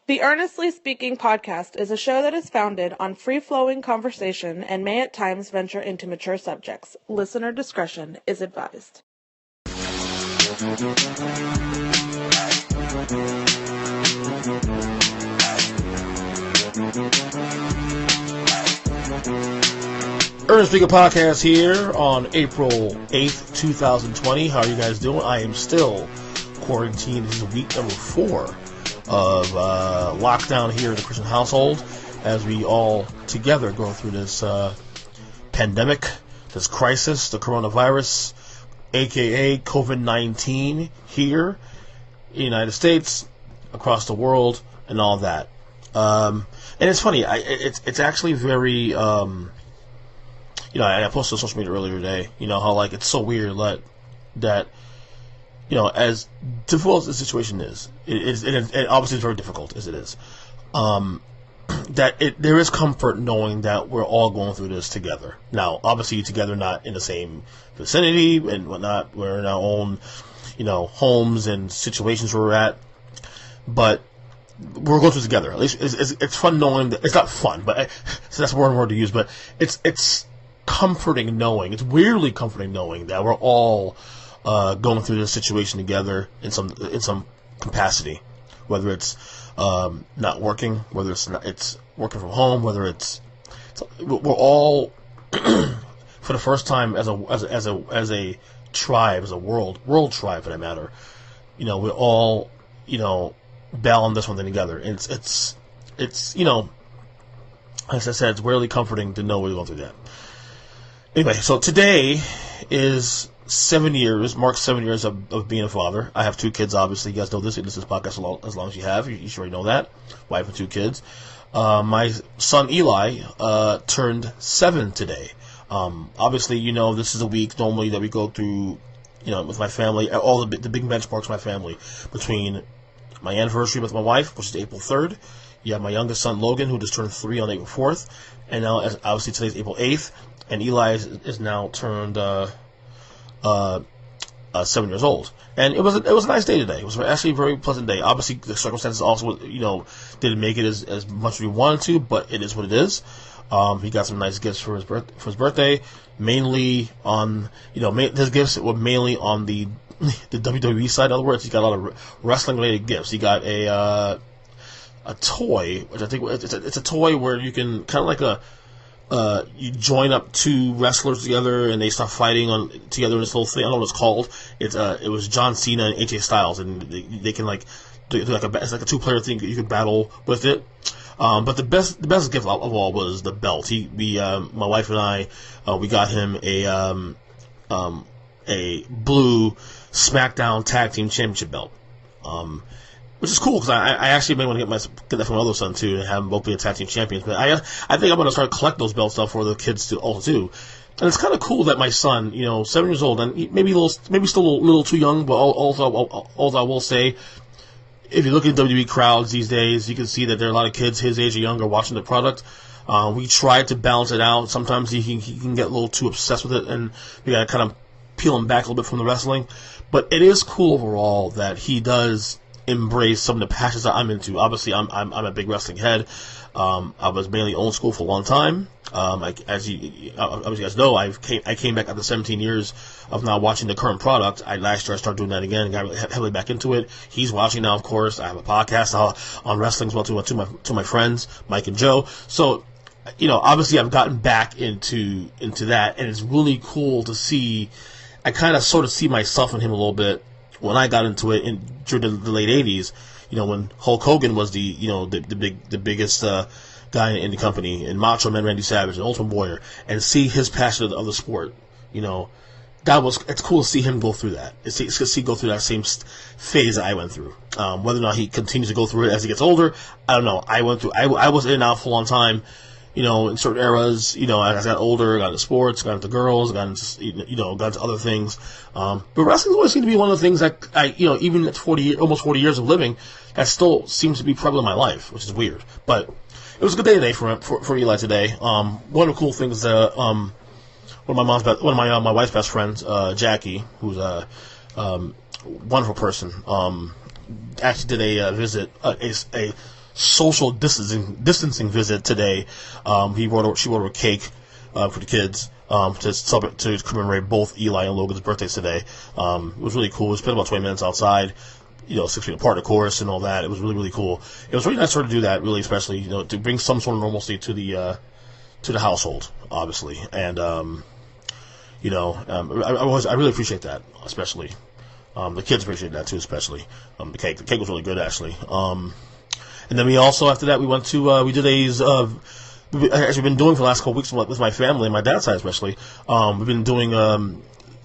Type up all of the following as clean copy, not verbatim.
The Earnestly Speaking podcast is a show that is founded on free-flowing conversation and may at times venture into mature subjects. Listener discretion is advised. Earnest Speaking Podcast here on April 8th, 2020. How are you guys doing? I am still quarantined. This is week number 4 of lockdown here in the Christian household as we all together go through this pandemic, this crisis, the coronavirus, aka COVID-19 here in the United States, across the world, and all that. And it's funny, it's actually very... I posted on social media earlier today, how, it's so weird that, as difficult as the situation is, it obviously is very difficult as it is, there is comfort knowing that we're all going through this together. Now, obviously together, not in the same vicinity and whatnot, we're in our own, homes and situations where we're at, but we're going through it together. At least it's fun knowing that, it's not fun, but, so that's the wrong word to use, but it's comforting knowing, it's weirdly comforting knowing that we're all going through this situation together in some capacity, whether it's not working, whether it's working from home, whether it's we're all for the first time as a tribe, as a world tribe for that matter, we're all battling this one thing together. And it's as I said, it's weirdly comforting to know we're going through that. Anyway, so today is marks 7 years of being a father. I have 2 kids, obviously. You guys know this. This is podcast as long as you have. You should already know that. Wife and 2 kids. My son Eli turned 7 today. Obviously, this is a week normally that we go through, with my family, all the big benchmarks of my family, between my anniversary with my wife, which is April 3rd. You have my youngest son Logan, who just turned 3 on April 4th. And now, obviously, today's April 8th. And Eli is now turned 7 years old, and it was a nice day today. It was actually a very pleasant day. Obviously, the circumstances also didn't make it as much as we wanted to, but it is what it is. He got some nice gifts for his birthday, mainly on his gifts were mainly on the WWE side. In other words, he got a lot of wrestling related gifts. He got a toy, which I think it's a toy where you can kind of like you join up 2 wrestlers together and they start fighting together in this little thing. I don't know what it's called. It was John Cena and AJ Styles, and they can do it's like a 2-player thing. You can battle with it. But the best gift of all was the belt. My wife and I, we got him a blue SmackDown Tag Team Championship belt. Which is cool, because I actually may want to get that from my other son, too, and have them both be tag team champions. But I think I'm going to start collecting those belts stuff for the kids to also do. And it's kind of cool that my son, 7 years old, and maybe still a little too young, but also I will say, if you look at WWE crowds these days, you can see that there are a lot of kids his age or younger watching the product. We try to balance it out. Sometimes he can get a little too obsessed with it, and we got to kind of peel him back a little bit from the wrestling. But it is cool overall that he does embrace some of the passions that I'm into. Obviously, I'm a big wrestling head. I was mainly old school for a long time. As you guys know, I came back after 17 years of not watching the current product. Last year I started doing that again and got really heavily back into it. He's watching now, of course. I have a podcast on wrestling as well to my friends, Mike and Joe. So, obviously I've gotten back into that, and it's really cool to see. I kind of sort of see myself in him a little bit. When I got into it during the late 80s, when Hulk Hogan was the biggest guy in the company, and Macho Man Randy Savage, and Ultimate Warrior, and see his passion of the sport, it's cool to see him go through that. It's to see go through that same phase that I went through. Whether or not he continues to go through it as he gets older, I don't know. I was in and out for a long time. In certain eras, as I got older, got into sports, got into girls, got into other things. But wrestling always seemed to be one of the things that even at almost 40 years of living, that still seems to be prevalent in my life, which is weird. But it was a good day today for Eli today. One of the cool things that, one of my wife's best friends, Jackie, who's a wonderful person, actually did a visit, a social distancing visit today. She ordered a cake for the kids to commemorate both Eli and Logan's birthdays today. It was really cool. We spent about 20 minutes outside, 6 feet apart, of course, and all that. It was really, really cool. It was really nice for her to do that, really, especially, to bring some sort of normalcy to the household, obviously. And, I really appreciate that, especially. The kids appreciate that too, especially. The cake was really good, actually. And then we also, after that, we went to, we did we've actually been doing for the last couple weeks with my family, my dad's side especially. We've been doing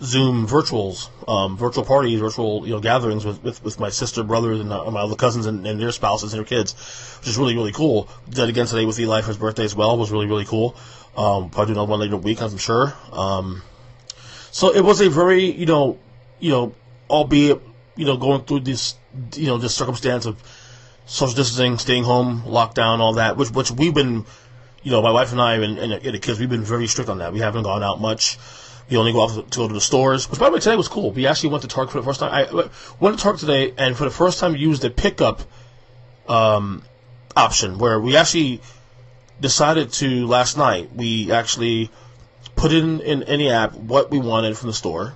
Zoom virtual parties, virtual gatherings with my sister, brothers, and my other cousins and their spouses and their kids, which is really, really cool. Did that again today with Eli for his birthday as well. It was really, really cool. Probably do another one later in the week, I'm sure. So it was a very, albeit, going through this circumstance of social distancing, staying home, lockdown, all that, which we've been, my wife and I and the kids, we've been very strict on that. We haven't gone out much. We only go off to go to the stores, which, by the way, today was cool. We actually went to Target for the first time. I went to Target today, and for the first time used the pickup option, where we actually decided to, last night, we actually put in the app what we wanted from the store.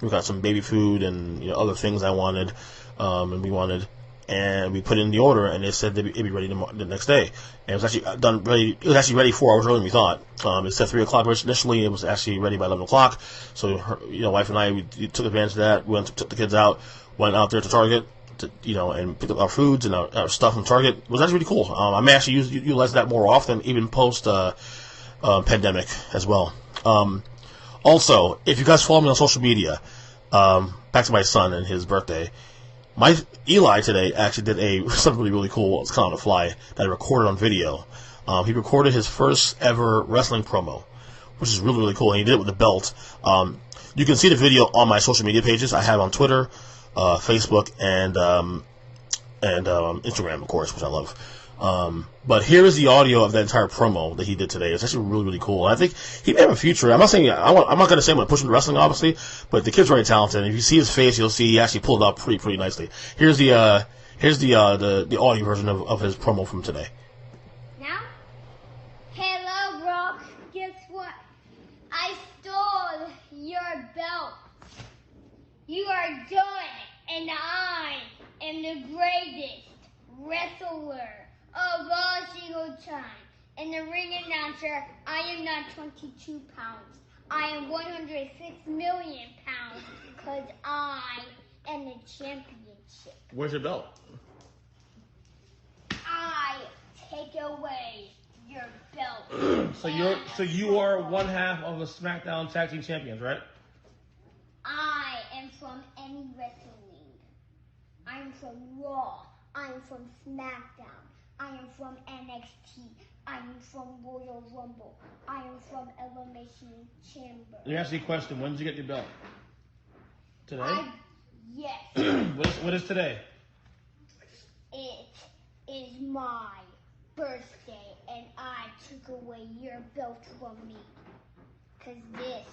We got some baby food and other things I wanted, and we put in the order, and it said it'd be ready the next day. And it was actually ready. It was actually ready 4 hours earlier than we thought. It said 3 o'clock initially. It was actually ready by 11 o'clock. So, wife and I, we took advantage of that. We took the kids out, went out there to Target, and picked up our foods and our stuff from Target. It was actually really cool. I may actually utilize that more often, even post pandemic as well. Also, if you guys follow me on social media, back to my son and his birthday. My Eli today actually did something really, really cool. It's kind of on the fly that I recorded on video. He recorded his first ever wrestling promo, which is really, really cool. And he did it with the belt. You can see the video on my social media pages. I have on Twitter, Facebook, and Instagram, of course, which I love. But here is the audio of that entire promo that he did today. It's actually really, really cool. And I think he may have a future. I'm not saying I'm not going to say I'm going to push him to wrestling, obviously, but the kid's very talented. And if you see his face, you'll see he actually pulled it off pretty nicely. Here's the audio version of his promo from today. Now, hello, Brock. Guess what? I stole your belt. You are done, and I am the greatest wrestler of all single time. And the ring announcer, I am not 22 pounds. I am 106 million pounds because I am the championship. Where's your belt? I take away your belt. So you are one half of the SmackDown Tag Team Champions, right? I am from any wrestling league. I am from Raw. I am from SmackDown. I am from NXT. I am from Royal Rumble. I am from Elimination Chamber. Let me ask you a question. When did you get your belt? Today? Yes. What is today? It is my birthday, and I took away your belt from me. Because this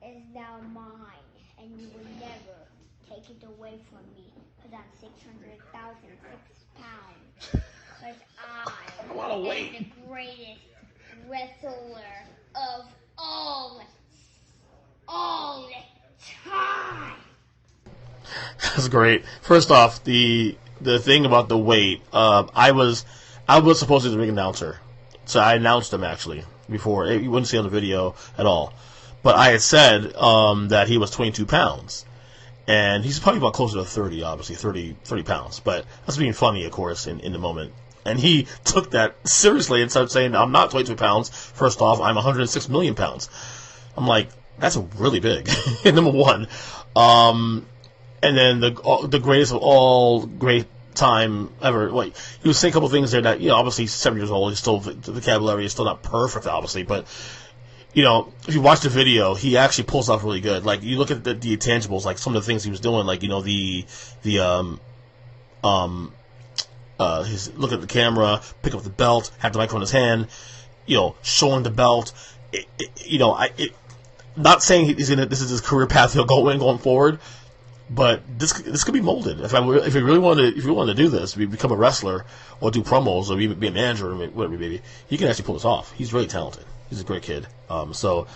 is now mine, and you will never take it away from me. Because I'm 600,006 pounds. Because I am the greatest wrestler of all time. That's great. First off, the thing about the weight, I was supposed to be the ring announcer, so I announced him actually before. You wouldn't see on the video at all, but I had said that he was 22 pounds, and he's probably about closer to 30, obviously 30 pounds. But that's being funny, of course, in the moment. And he took that seriously and started saying, "I'm not 22 pounds. First off, I'm 106 million pounds." I'm like, that's really big. Number one. And then the greatest of all great time ever. Like, he was saying a couple things there that, obviously he's 7 years old. He's still, the vocabulary is still not perfect, obviously. But, if you watch the video, he actually pulls off really good. Like, you look at the intangibles, like some of the things he was doing, like, his look at the camera, pick up the belt, have the microphone in his hand, showing the belt. Not saying this is his career path he'll go in going forward, But this could be molded. If you really wanted to do this, become a wrestler or do promos or be a manager or whatever, maybe he can actually pull this off. He's really talented. He's a great kid. So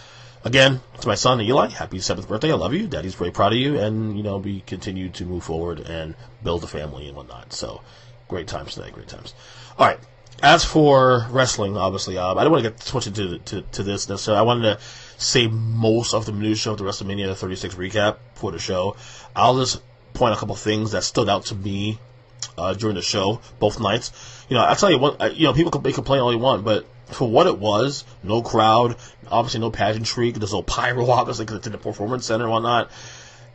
again, to my son Eli, happy 7th birthday. I love you. Daddy's very proud of you, and we continue to move forward and build a family and whatnot. So great times today. Great times. All right. As for wrestling, obviously, I don't want to get too much into this necessarily. I wanted to say most of the minutiae of the WrestleMania 36 recap for the show. I'll just point out a couple things that stood out to me during the show, both nights. I'll tell you what, people may complain all you want, but for what it was, no crowd, obviously no pageantry, there's no pyro, obviously, because it's in the Performance Center and whatnot.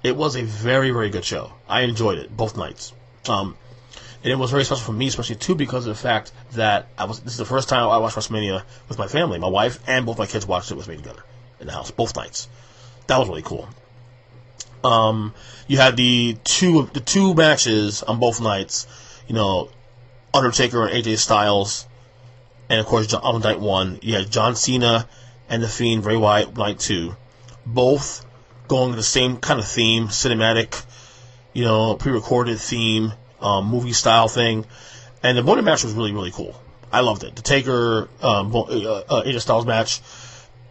It was a very, very good show. I enjoyed it, both nights. And it was very special for me, especially too, because of the fact that this is the first time I watched WrestleMania with my family. My wife and both my kids watched it with me together in the house, both nights. That was really cool. You had the two matches on both nights. Undertaker and AJ Styles, and of course on night 1 you had John Cena and The Fiend, Bray Wyatt, night 2, both going the same kind of theme, cinematic, pre-recorded theme. Movie style thing, and the bonus match was really, really cool. I loved it. The Taker AJ Styles match,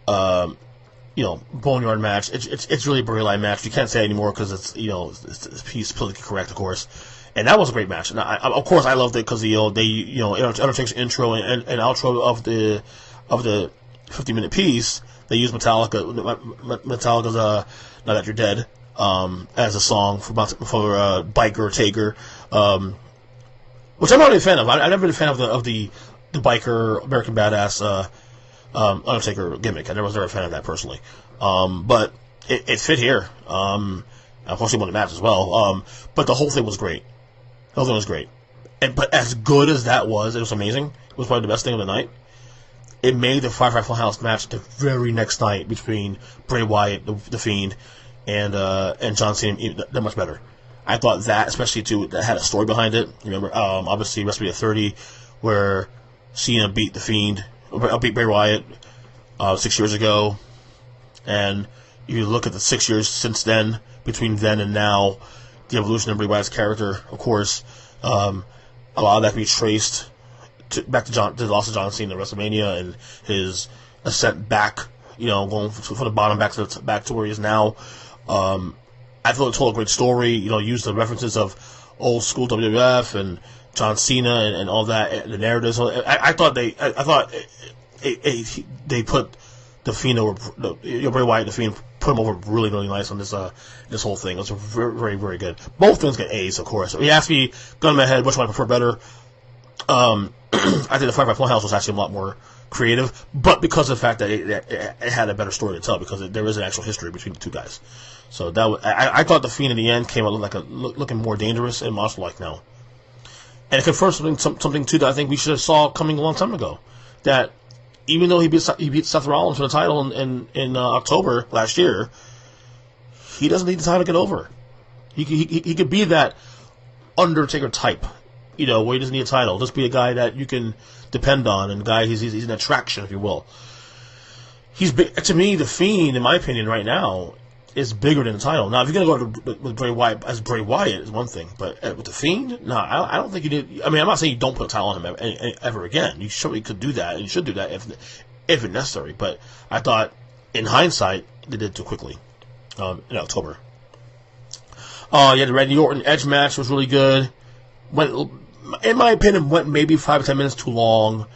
boneyard match. It's really a storyline match. You can't say it anymore because it's politically correct, of course. And that was a great match. And of course I loved it because Undertaker's intro and outro of the 50-minute piece. They used Metallica's "Now That You're Dead" as a song for Biker Taker, which I'm not really a fan of. I've never been a fan of the biker American Badass Undertaker gimmick. I was never a fan of that personally, but it fit here. Of course, he won the match as well. But the whole thing was great. The whole thing was great. But as good as that was, it was amazing. It was probably the best thing of the night. It made the Firefly Funhouse match the very next night between Bray Wyatt, the Fiend, and John Cena that much better. I thought that, especially too, that had a story behind it. Remember, obviously WrestleMania 30, where Cena beat the Fiend, beat Bray Wyatt 6 years ago, and you look at the 6 years since then, between then and now, the evolution of Bray Wyatt's character, of course, a lot of that can be traced back to the loss of John Cena at WrestleMania and his ascent back, going from the bottom back to where he is now. I thought it told a great story. Used the references of old school WWF and John Cena and all that, and the narratives. I thought they put the Fiend over, Bray Wyatt and the Fiend, put him over really, really nice on this whole thing. It was very, very, very good. Both things get A's, of course. If you ask me, gun in my head, which one I prefer better, I think the Firefly Funhouse was actually a lot more creative, but because of the fact that it had a better story to tell, because there is an actual history between the two guys. So I thought the Fiend in the end came out looking more dangerous and monster-like now. And it confirms something too that I think we should have saw coming a long time ago. That even though he beat Seth Rollins for the title in October last year, he doesn't need the title to get over. He could be that Undertaker type, where he doesn't need a title. Just be a guy that you can depend on, and a guy he's an attraction, if you will. To me, the Fiend, in my opinion, right now, is bigger than the title. Now, if you're going to go with Bray Wyatt as Bray Wyatt, is one thing, but with the Fiend, no, I don't think you did. I mean, I'm not saying you don't put a title on him ever again. You certainly could do that, and you should do that if it's necessary. But I thought, in hindsight, they did it too quickly in October. Yeah, the Randy Orton Edge match was really good. In my opinion, went maybe 5 to 10 minutes too long.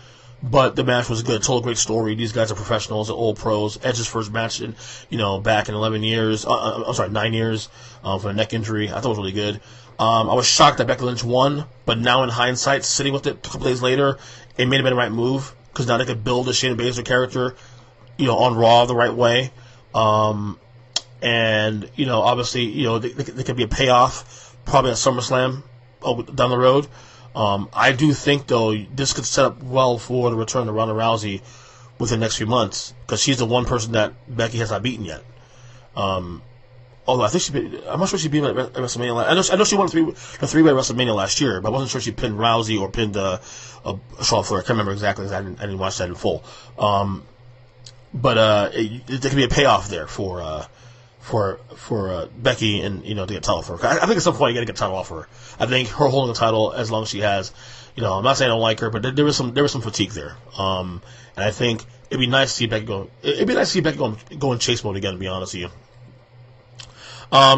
But the match was good. It told a great story. These guys are professionals, they're old pros. Edge's first match back in 9 years, for a neck injury. I thought it was really good. I was shocked that Becky Lynch won, but now in hindsight, sitting with it a couple days later, it may have been the right move, because now they could build a Shayna Baszler character, on Raw the right way. And, obviously, there could be a payoff, probably at SummerSlam down the road. I do think, though, this could set up well for the return of Ronda Rousey within the next few months, because she's the one person that Becky has not beaten yet. Although I think I'm not sure she beat at WrestleMania. I know she won the three-way WrestleMania last year, but I wasn't sure she pinned Rousey or pinned Charlotte Flair. I can't remember exactly, because I didn't watch that in full. But there could be a payoff there for Becky and to get a title for her. I think at some point you got to get a title off her. I think her holding the title as long as she has, I'm not saying I don't like her, but there was some fatigue there. And I think it'd be nice to see Becky go. It'd be nice to see Becky go in chase mode again. To be honest with you.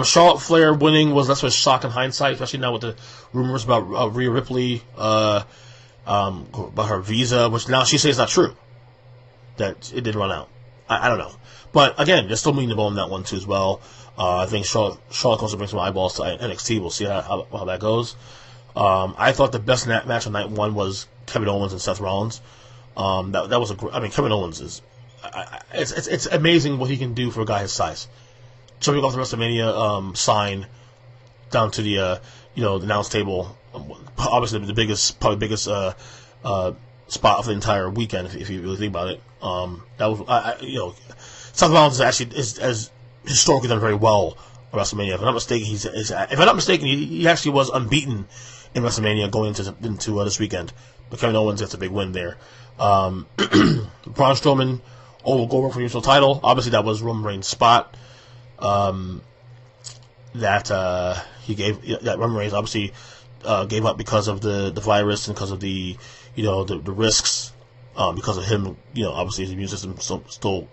Charlotte Flair winning was less of a shock in hindsight, especially now with the rumors about Rhea Ripley, about her visa, which now she says is not true. That it did run out. I don't know. But again, there's still meaning to blow in that one too as well. I think Charlotte wants to bring some eyeballs to NXT. We'll see how that goes. I thought the best match on night one was Kevin Owens and Seth Rollins. That was Kevin Owens is, it's amazing what he can do for a guy his size. Jumping off the Wrestlemania sign down to the the announce table, obviously the biggest spot of the entire weekend if you really think about it. That was Seth Rollins has historically done very well at Wrestlemania. If I'm not mistaken, he actually was unbeaten in Wrestlemania going into this weekend. But Kevin Owens gets a big win there. Braun Strowman over Goldberg for the universal title. Obviously, that was Roman Reigns' spot. That Roman Reigns obviously gave up because of the virus and because of the risks, because of him, obviously his immune system still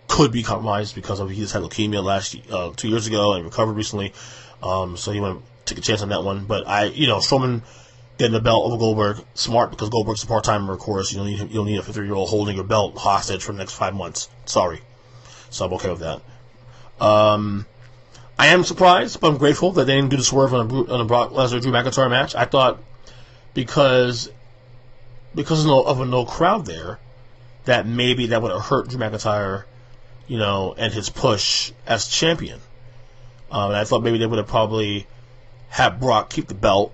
could be compromised because he just had leukemia 2 years ago and recovered recently. So he went to take a chance on that one. But Strowman getting the belt over Goldberg, smart, because Goldberg's a part-timer, of course. You don't need a 50-year-old holding your belt hostage for the next 5 months. Sorry. So I'm okay with that. I am surprised, but I'm grateful that they didn't do the swerve on a Brock Lesnar-Drew McIntyre match. I thought because of a no crowd there, that maybe that would have hurt Drew McIntyre, and his push as champion. And I thought maybe they would have probably had Brock keep the belt,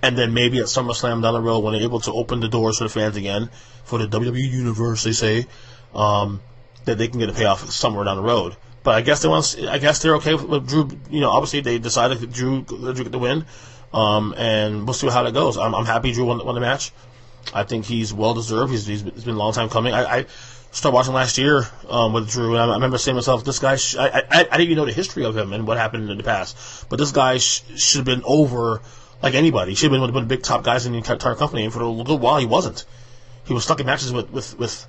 and then maybe at SummerSlam down the road, when they're able to open the doors for the fans again, for the WWE Universe, they say, that they can get a payoff somewhere down the road. But I guess they're okay with Drew. Obviously they decided that Drew get the win, and we'll see how that goes. I'm happy Drew won the match. I think he's well deserved. It's been a long time coming. I started watching last year with Drew, and I remember saying to myself, this guy. I didn't even know the history of him and what happened in the past. But this guy should have been over like anybody. He should have been one of the big top guys in the entire company. And for a little while, he wasn't. He was stuck in matches with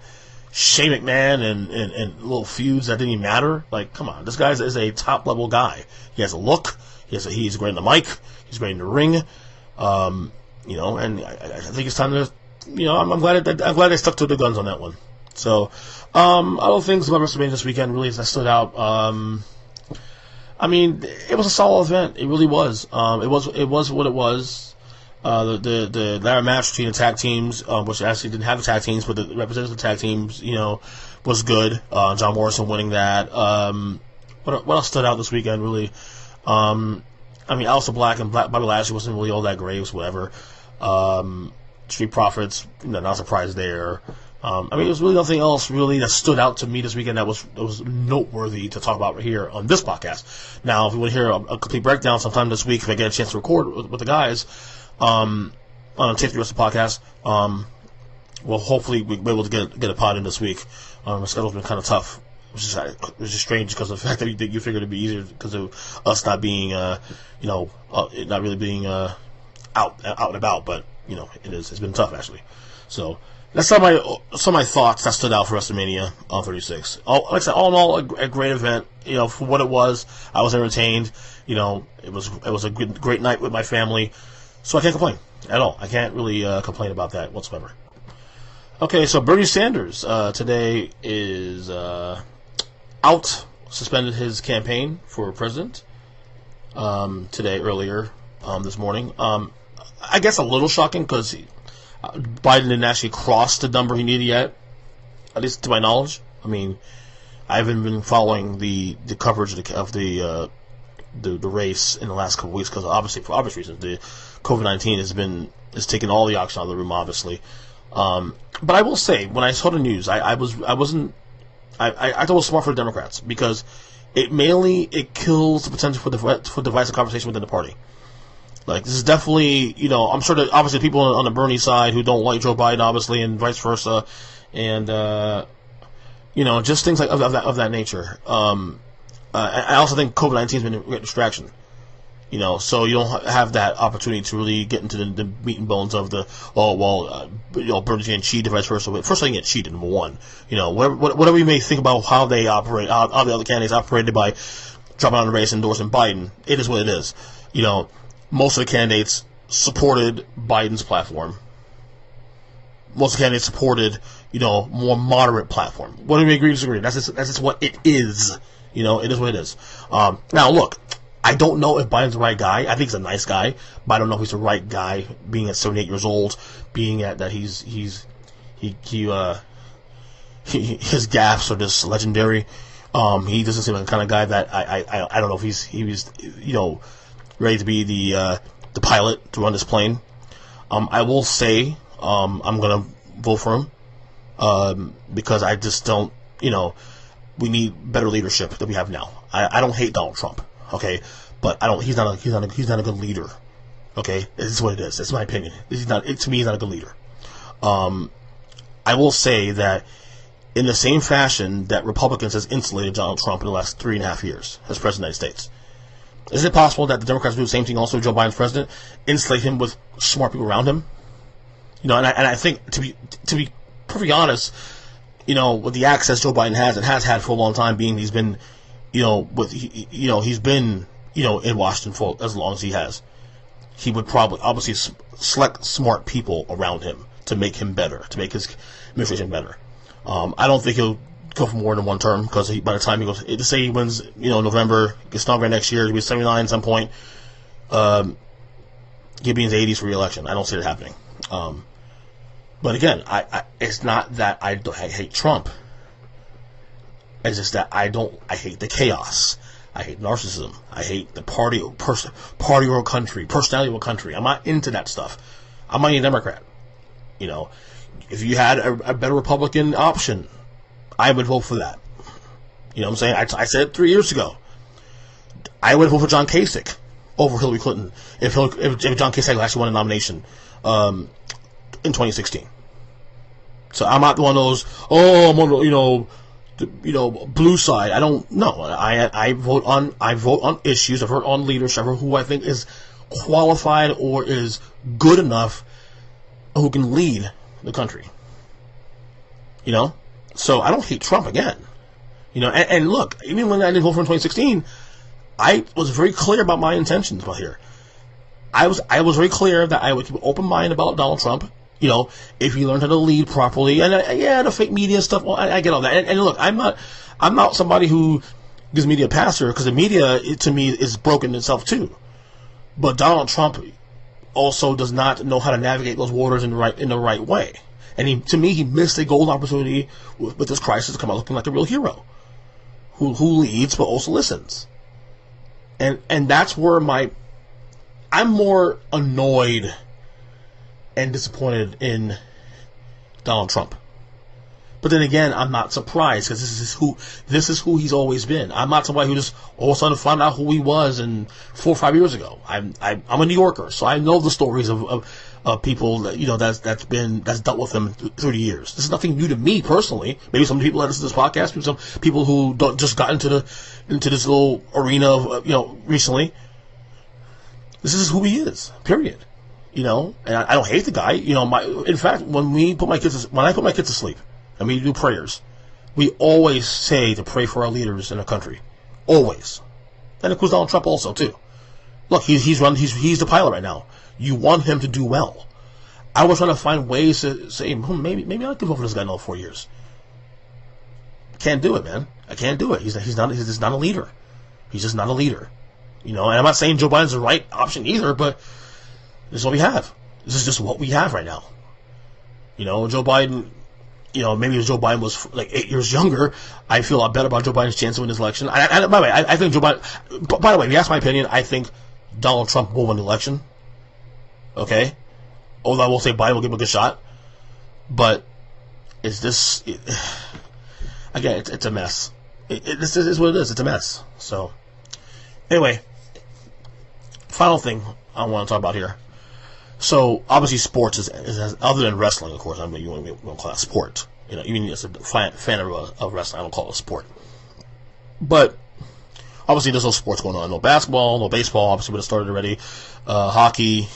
Shane McMahon and little feuds that didn't even matter. Like, come on, this guy is a top level guy. He has a look. He's great in the mic. He's great in the ring. And I think it's time to. I'm glad they stuck to the guns on that one. So, other things about WrestleMania this weekend really that stood out. It was a solid event. It really was. It was what it was. The ladder match between the tag teams, which actually didn't have the tag teams, but the representative of the tag teams, was good. John Morrison winning that. What else stood out this weekend, really? Aleister Black and Bobby Lashley wasn't really all that great. It was whatever. Street Profits, not a surprise there. There was really nothing else really that stood out to me this weekend that was noteworthy to talk about here on this podcast. Now, if you want to hear a complete breakdown sometime this week, if I get a chance to record with the guys, on Tape the Rest of the podcast, well, hopefully we'll be able to get a pod in this week. My schedule's been kind of tough, which is strange because of the fact that you figured it'd be easier because of us not being, not really being out and about, but it is. It's been tough actually. So that's some of my thoughts that stood out for WrestleMania 36. Like I said, all in all, a great event. For what it was, I was entertained. It was a great night with my family. So I can't complain at all. I can't really complain about that whatsoever. Okay, so Bernie Sanders today is out, suspended his campaign for president earlier this morning. I guess a little shocking because Biden didn't actually cross the number he needed yet, at least to my knowledge. I haven't been following the coverage of the race in the last couple of weeks because obviously for obvious reasons the COVID-19 has taken all the oxygen out of the room, obviously. But I will say, when I saw the news, I thought it was smart for the Democrats because it kills the potential for divisive conversation within the party. Like, this is definitely, I'm sure that obviously people on the Bernie side who don't like Joe Biden, obviously, and vice versa, and just things like of that nature. I also think COVID-19 has been a great distraction. You know, so you don't have that opportunity to really get into the meat and bones of the, Bernie's getting cheated, vice versa. First, they get cheated, number one. You know, whatever you may think about how they operate, how the other candidates operated by dropping out of the race, endorsing Biden, it is what it is. You know, most of the candidates supported Biden's platform. Most of the candidates supported, more moderate platform. Whether we agree or disagree, that's just what it is. You know, it is what it is. Now, look, I don't know if Biden's the right guy. I think he's a nice guy, but I don't know if he's the right guy. Being at 78 years old, being at that his gaffes are just legendary. He doesn't seem like the kind of guy that I don't know if he was ready to be the pilot to run this plane. I will say I'm gonna vote for him because I just don't we need better leadership than we have now. I don't hate Donald Trump. Okay, but he's not a good leader. Okay, this is what it is. That's my opinion. To me, he's not a good leader. I will say that in the same fashion that Republicans has insulated Donald Trump in the last 3.5 years as president of the United States, is it possible that the Democrats do the same thing also with Joe Biden's president, insulate him with smart people around him? And I think to be perfectly honest, with the access Joe Biden has and has had for a long time, being he's been he's been, in Washington for as long as he has. He would probably, obviously, select smart people around him to make him better, to make his administration better. I don't think he'll go for more than one term, because by the time he goes, to say he wins, November, gets inaugurated next year, he'll be 79 at some point, he'll be in his 80s for re-election. I don't see it happening. But again, it's not that I hate Trump. It's just that I hate the chaos. I hate narcissism. I hate the party or country, personality of a country. I'm not into that stuff. I'm not a Democrat. If you had a better Republican option, I would vote for that. You know what I'm saying? I said it 3 years ago. I would vote for John Kasich over Hillary Clinton if John Kasich actually won a nomination in 2016. So I'm not one of those, I'm on blue side. I don't know. I vote on issues. I vote on leadership, who I think is qualified or is good enough, who can lead the country. So I don't hate Trump again. And look, even when I did vote for him in 2016, I was very clear about my intentions about here. I was very clear that I would keep an open mind about Donald Trump. If he learned how to lead properly, and the fake media stuff. Well, I get all that. And look, I'm not somebody who gives media a pass here, because the media, to me, is broken itself too. But Donald Trump also does not know how to navigate those waters in the right way. And to me, he missed a golden opportunity with this crisis to come out looking like a real hero, who leads but also listens. And that's where I'm more annoyed and disappointed in Donald Trump. But then again, I'm not surprised, because this is who he's always been. I'm not somebody who just all of a sudden found out who he was 4 or 5 years ago. I'm a New Yorker, so I know the stories of people that that's dealt with him through the years. This is nothing new to me personally. Maybe some people that listen to this podcast, maybe some people who just got into this little arena of recently. This is who he is. Period. And I don't hate the guy. In fact, when I put my kids to sleep and we do prayers, we always say to pray for our leaders in the country. Always. And it includes Donald Trump also too. Look, he's the pilot right now. You want him to do well. I was trying to find ways to say, maybe I can vote for this guy in another 4 years. Can't do it, man. I can't do it. He's just not a leader. He's just not a leader. And I'm not saying Joe Biden's the right option either, but this is what we have. This is just what we have right now. Joe Biden, maybe if Joe Biden was like 8 years younger, I feel a lot better about Joe Biden's chance of winning this election. By the way, I think Joe Biden, by the way, if you ask my opinion, I think Donald Trump will win the election. Okay? Although I will say Biden will give him a good shot. But again, it's a mess. This is what it is. It's a mess. So, anyway, final thing I want to talk about here. So, obviously, sports is other than wrestling, of course. I mean, you won't call it sport. Even as a fan of wrestling, I don't call it a sport. But obviously there's no sports going on. No basketball, no baseball. Obviously would have started already. Hockey,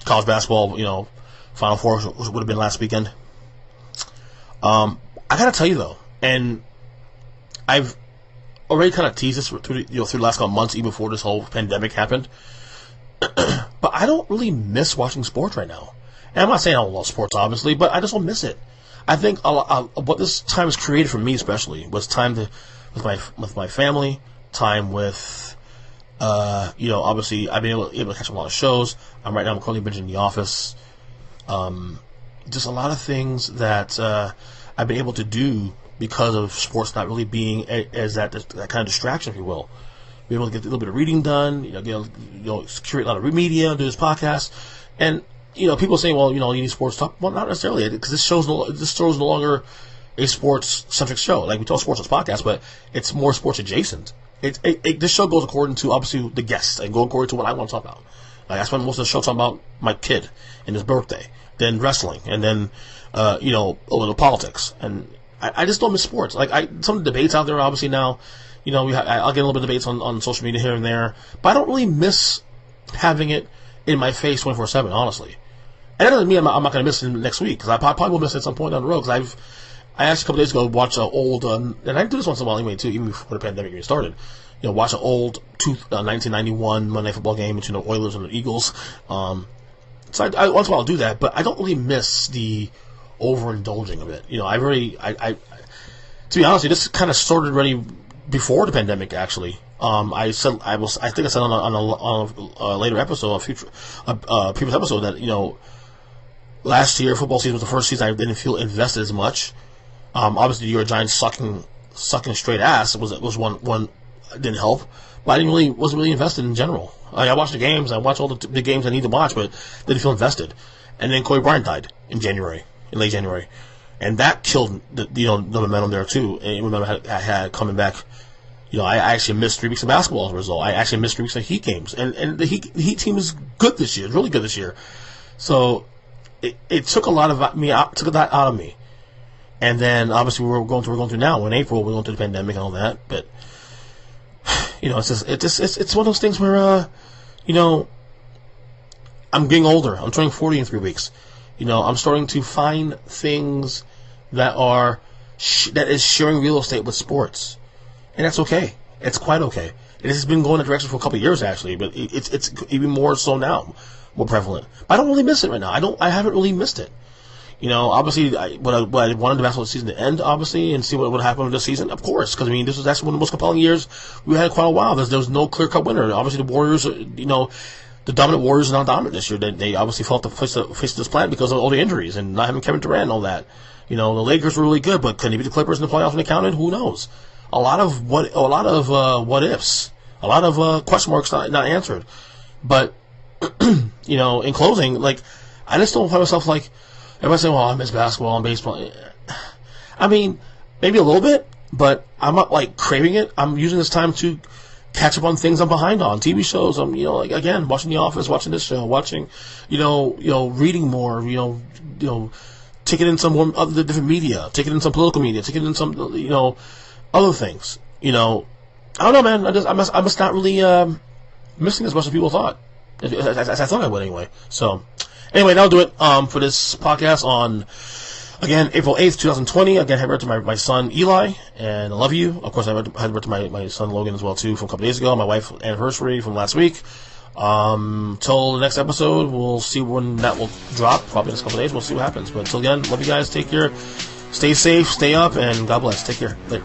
college basketball, Final Four would have been last weekend. I gotta tell you though, and I've already kind of teased this through the last couple months, even before this whole pandemic happened. But I don't really miss watching sports right now. And I'm not saying I don't love sports, obviously, but I just don't miss it. I think what this time has created for me, especially, was time with my family, time with, obviously I've been able to catch a lot of shows. I'm currently binging The Office. Just a lot of things that I've been able to do because of sports not really being as that kind of distraction, if you will. Be able to get a little bit of reading done, curate a lot of media, do this podcast, and people say, well, you need sports talk. Well, not necessarily, because this show's no longer a sports centric show. Like, we talk sports on this podcast, but it's more sports adjacent. This show goes according to obviously the guests and go according to what I want to talk about. Like, I spend most of the show talking about my kid and his birthday, then wrestling, and then a little politics. And I just don't miss sports. Like, some of the debates out there obviously now. I'll get a little bit of debates on social media here and there, but I don't really miss having it in my face 24/7, honestly. And that doesn't mean I'm not going to miss it next week, because I probably will miss it at some point down the road, because I actually a couple days ago watched an old, and I do this once in a while anyway too, even before the pandemic even started, watch an old 1991 Monday Night Football game between the Oilers and the Eagles. So I once in a while I'll do that, but I don't really miss the overindulging of it. To be honest, this kind of started already before the pandemic, actually. I think I said on a later episode, previous episode, that last year football season was the first season I didn't feel invested as much. Obviously, your Giants sucking straight ass was one didn't help, but I wasn't really invested in general. I watched the games, I watched all the games I need to watch, but didn't feel invested. And then Kobe Bryant died in late January, and that killed the momentum there too. And remember, I had coming back. I actually missed 3 weeks of basketball as a result. I actually missed 3 weeks of Heat games. And the Heat team is good this year. It's really good this year. So it took a lot of took that out of me. And then obviously we're going through now. In April we're going through the pandemic and all that. But it's one of those things where I'm getting older. I'm turning 40 in 3 weeks. I'm starting to find things that is sharing real estate with sports. And that's okay. It's quite okay. It has been going that direction for a couple of years, actually, but it's even more so now, more prevalent. But I don't really miss it right now. I haven't really missed it. Obviously, what I wanted the basketball season to end, obviously, and see what would happen with this season, of course, because this was actually one of the most compelling years we had in quite a while. There was no clear-cut winner. Obviously, the Warriors, the dominant Warriors are not dominant this year. They obviously felt the face of this planet because of all the injuries and not having Kevin Durant and all that. The Lakers were really good, but could they beat the Clippers in the playoffs when they counted? Who knows? A lot of what ifs, a lot of question marks not answered. But in closing, like, I just don't find myself like everybody saying, "Well, I miss basketball and baseball." I mean, maybe a little bit, but I'm not like craving it. I'm using this time to catch up on things I'm behind on, TV shows. I'm like, again, watching The Office, watching this show, watching reading more, taking in some more other different media, taking in some political media, taking in some other things. I don't know, man. I must not really missing as much as people thought. As I thought I would anyway. So anyway, that'll do it for this podcast on, again, April 8th, 2020. Again, happy birthday to my son Eli, and I love you. Of course, I had birthday to my son Logan as well too from a couple days ago. My wife's anniversary from last week. Till the next episode, we'll see when that will drop. Probably in a couple days. We'll see what happens. But until then, love you guys. Take care. Stay safe. Stay up, and God bless. Take care. Later.